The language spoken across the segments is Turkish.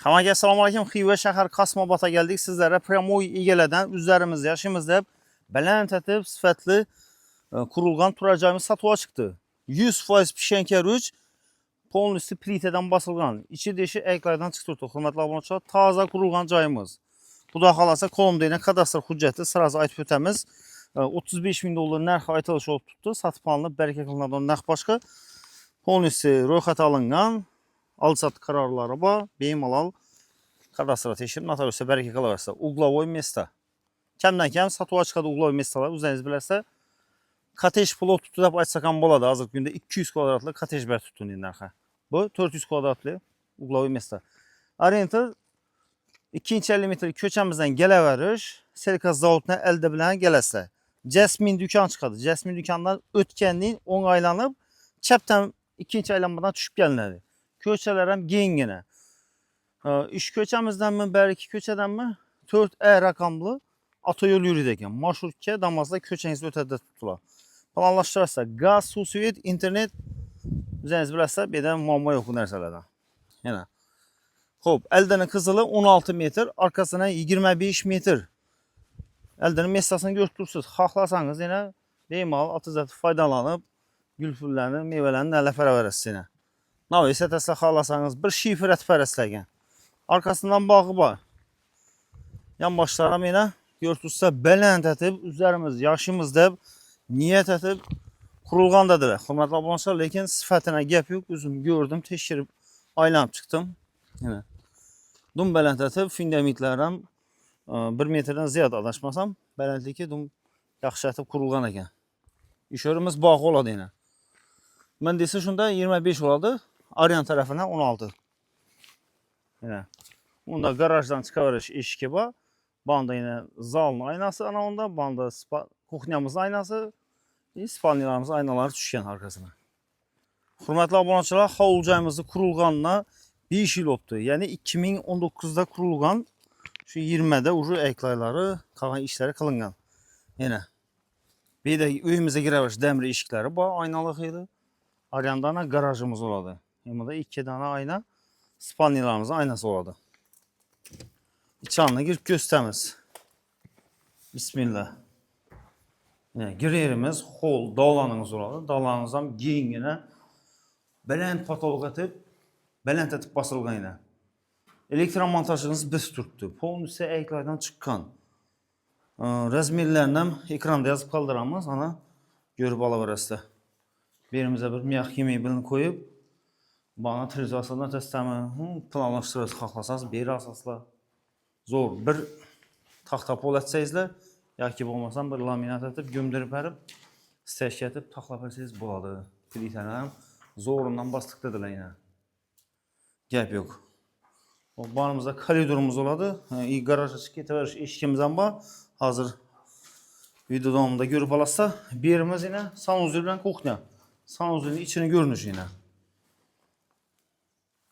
Hammaga assalomu alaykum. Xiva shahar Kosmobotga geldik. Sizlere Premoy egalaridan üzerimiz yaşımızda baland etib sifatli kurulgan turacağımız satığa çıktı. 100% pişenker 3 polnisi plitadan basılgan. İçi deşi eklerden çıktı. Hürmetli abonatçılar, taze kurulgan cayımız. Bu da kalasa Kolumdayla kadastr hücceti sırası aytib ötemiz. 35 bin dolar narx aytılış olup tuttu. Satıb alınıb, bərəkə qılınan narx başqa. Polnisi ro'yxatga alingan. Alsat kararları var. Bemalol kadastra teşhir notariusda bərəkə qılaversə. Uglovoy место. Kamdan kam satığa çıxadı uglovoy месtolar. O'zingiz bilasizlar. Kotej plot tutdu deb aytsak ham bo'ladi. Hozir kunda 200 kvadratli kotej bar tutdi narxi. Bu 400 kvadratli uglovoy место. Arenda 250 metr ko'chamizdan kelaverish, Selka zavoduna elde bilan kelasizlar. Jasmin dükkan çıkadı. Jasmin dükkandan o'tgandan o'ng aylanib, chapdan ikkinchi aylanmadan tushib kelinadi. Ko'chalar ham kengina. İş köçemizdenmi, belki köçedenmi 4E rakamlı otoyol yürüyüdü ekan. Marşrutga Damazda köçeniz ötede tuttular. Planlaşdırarsa gaz, su, suyet, internet o'zingiz bilasizlar, bu yerda muammo yo'q bu narsalardan. Yana. Xo'p, Elden'in qizili 16 metr, arkasına 25 metr. Elden'in mesasını görüp tursiz. Xohlasangiz yana bemalol atizatib foydalanib, gulfullarni, mevalarini nalafara verasiz yana. Navoiy satasizlar xohlasangiz bir şifre atfarasizlar. Arkasından bağı var. Yan başlara yine görtürsə baland etib, üzerimiz yaşımızda niyet etib kurulgandadır. Hürmetli abonatçılar, lekin sifatına gap yok. Özüm gördüm, teşhirib aylanıp çıktım. Yine. Dum baland etib, fundamentlarım 1 metrden ziyad adashmasam, balandligi dum yaxshi etib kurulgan ekan. İş yerimiz bağı oladı yine. Ben dese şunda 25 oladı. Aryan tarafından 16. Yine. Bunda garajdan çıkaveriş eşiki var. Banda yine zalın aynası ana onda. Banda kuxnyamızın aynası. Spalniyalarımızın aynaları düşkən arkasına. Hürmetli abonatçılar, havulcayımızı kurulganına 5 yıl oldu. Yani 2019'da kurulgan. Şu 20'de ucu eklayları, kalan işleri kılıngan. Yine. Bir de öyümüze gireveriş demir eşikleri var. Aynalıq idi. Aryandana garajımız oladı. Burada 2 tane ayna. Spalniyalarımızın aynası oladı. İçanına girip göstermez. Bismillah. Yani girerimiz hol, dağlanımız oladı. Dağlanımızdan giyingine baland patolog etib, baland etib basılgan yine. Elektron montajımız biz tuttu. Polnisi eklerden çıkan. Razmerlerinden ekranda yazıp kaldıramız. Ana görüp alaverasizlar. Birimize bir miyak yemeği bilin koyup bana televizyon testemi planlaştırırız. Xohlasanız beri asasla. Zor. Bir taxta pol etsəizlər, ya ki olmasam bir laminat etib, gömdürüb ərib, stəşk etib, taxlap etsəiz buladı. Plitələrim zorundan bastıqdadılar yine. Gəp yox. Banımızda koridorumuz oladı. Garaja çıxıb getəvəriş eşikimizdən var. Hazır video davamında görüp alassa, birimiz yine sanuzul ilə kuxnya. Sanuzulun içini görünüş yine.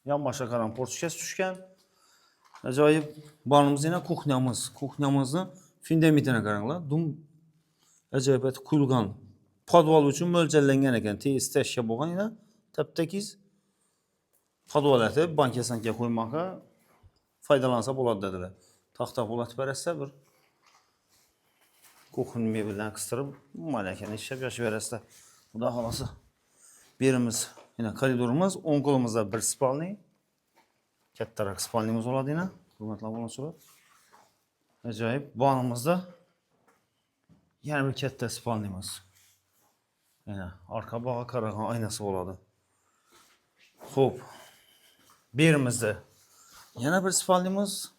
Yan başa qaran portkes düşkən. Acayip banımız yine kuxnyamız. Kuxnyamızın fundamentine qaranlar. Dum acayip et kuyulgan. Podval üçün mölcəlləngən ekan. Tez təşkə bolğan yine. Təptəkiz podval etib bankesankiya qoymağa faydalansa boladı dediler. Taxta polat verəsə bir kuxun mebellərini qıstırıb maləkəni işləb yaşı verəslər. Bu da halası. Birimiz yine koridorumuz. On kolumuzda bir spalni. Kattaroq spalnimiz oladı yine. Hürmetli abonatçılar. Acayip. Banımızda yani bir katta spalnimiz. Yine arka bağa qarağan aynası oladı. Hop. Birimizde yine bir spalnimiz.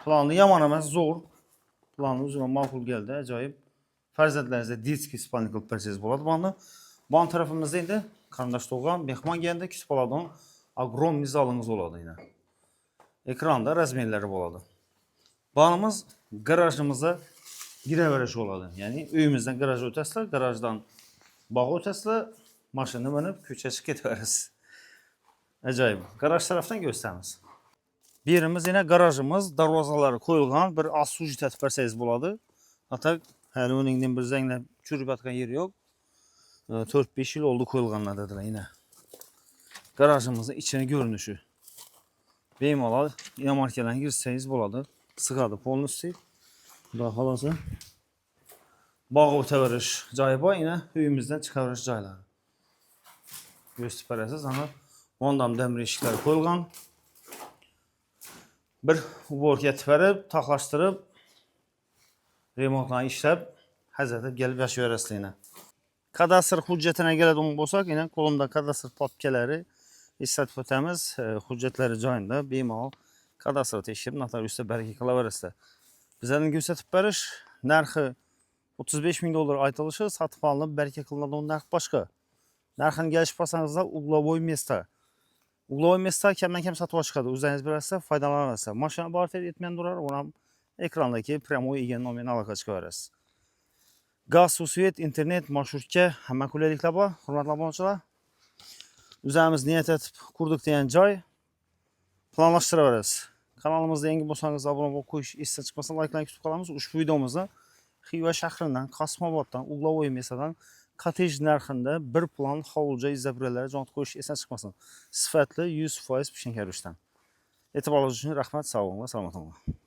Planı yaman emas, zor. Planı özümə makul geldi. Acayip. Fərzəndlərinizdə diski spalni qılıb bərsəz boladı. Ban tarafımızda indi Kardeş Doğan, mehman geldi. Küsüb aladığın agrom mizalınız oladı yine. Ekranda razmerleri boladı. Banımız garajımıza gireveriş oladı. Yani öyümüzden garajı ötəsilər, garajdan bağı ötəsilər, maşını minib köçə çıxıb getəvəriz. Acayip. Garaj taraftan gösteriniz. Birimiz yine garajımız, darvazaları koyulgan bir az suji tətbərsəyiz boladı. Hatta hələ önündən bir zənglə çürüb atqan yeri yok. 4-5 yıl oldu koyulganlar dediler yine. Garajımızın içini görünüşü. bemalol inomarkalarga kirsangiz bo'ladi. Sig'adi polностью. Xudo xolasa. Bog' o'taverish joyi bor, yana uyimizdan chiqaverish joylari. Ko'rsatib berasiz, ana mondam demir eshiklari qo'yilgan. Bir uborga tiparib, taqlashtirib, remontlarni ishlab, hazırda gelib yashayverasizlar. Kadastr hujjatine keladigan bo'lsak, yana qo'limda kadastr papkalari eslatib o'tamiz. Hujjatlari joyida bemalol kadastr tekshirib, notariusda baraka qilaverasizlar. Bizlarning ko'rsatib berish narxi $35.000 aytilishi, sotib olinib baraka qilinadigan narx boshqa. Narxini kelishib olsangizlar, uglovoy место. Uglovoy место kamdan-kam sotib chiqadi. O'zingiz bilasizlar, foydalanasizlar. Mashina bor etmay turar, uni ham ekrandagi прямой egan nomerni aloqa chiqarasiz. Gaz, suv, svet, internet, marshrutga hamma qulayliklar bor. Hurmatli obunachilar, o'zimiz niyat etib qurdik degan joy planlashtiraverasiz. Kanalimizga yangi bo'lsangiz obuna bo'lib qo'yish esdan chiqmasa, like'larni kutib qolamiz. Ushbu videomizni Xiva shahridan, Qasmoboddan, Uglovoy mesadan kottej narxida bir plan hovli izlabirlarga jo'natib qo'yish esdan chiqmasin. Sifatli 100% pishgan karushdan. E'tiboringiz uchun rahmat, sog' bo'ling va salomat bo'ling.